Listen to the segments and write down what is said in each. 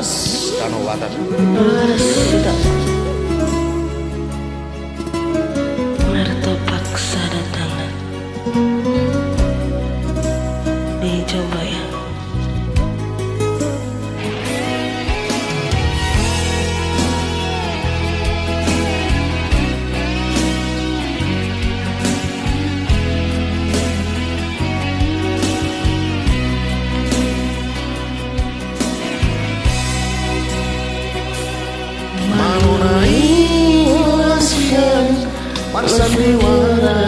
Mas Kanowatan. Sudah Martopak Sadatangan. Dicoba ya. Sandiwara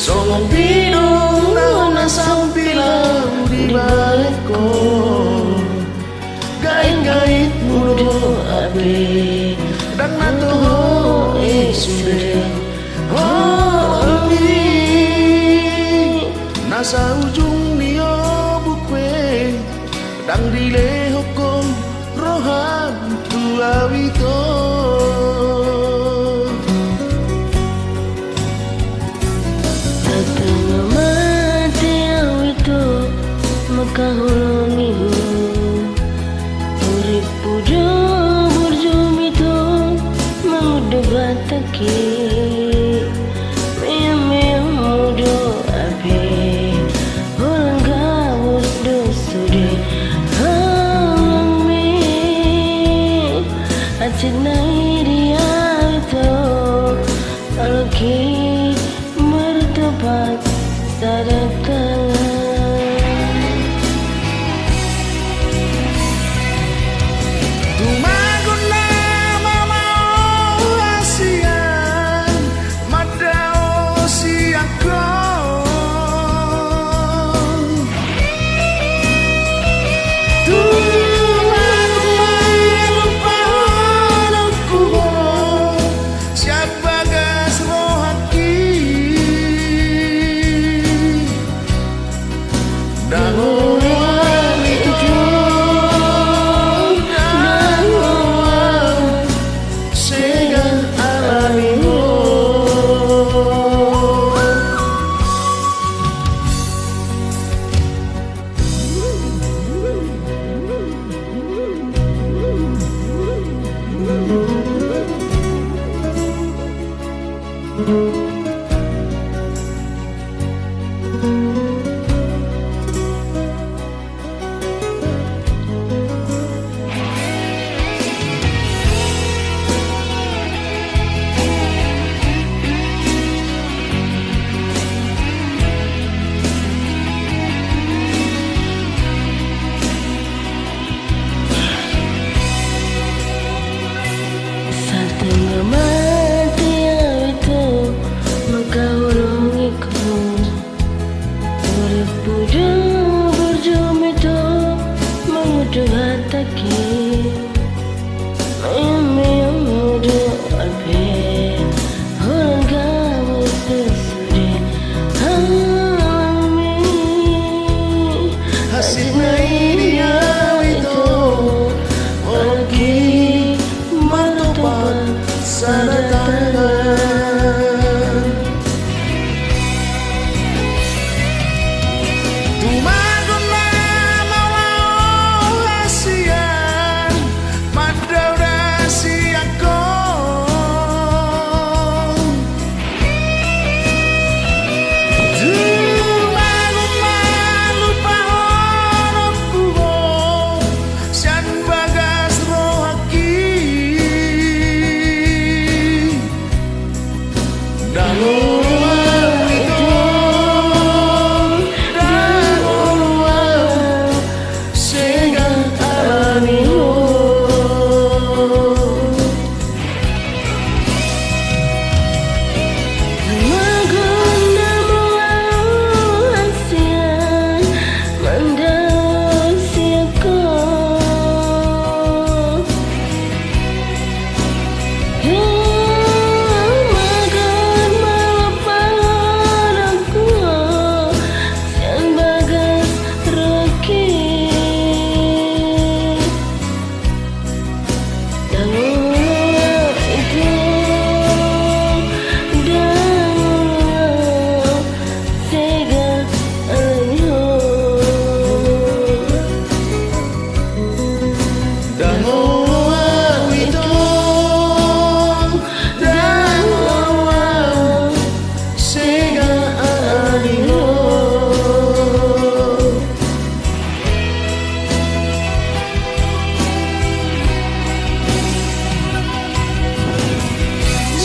Songon pinong naon sampilang di balikko Gait-gait mudo abe Dan natuho isude Ami Nasa ujung niyo bukwe Dang dile hukum rohan tuawito kahulungimu urip pujo burjumito mangudebatake meyam mudo abe ulang gawus dosude halame acinai dia itu alki mertopak sadatang.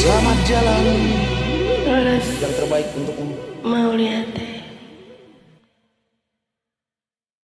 Selamat jalan. Terus Yang terbaik untukmu. mau lihat deh.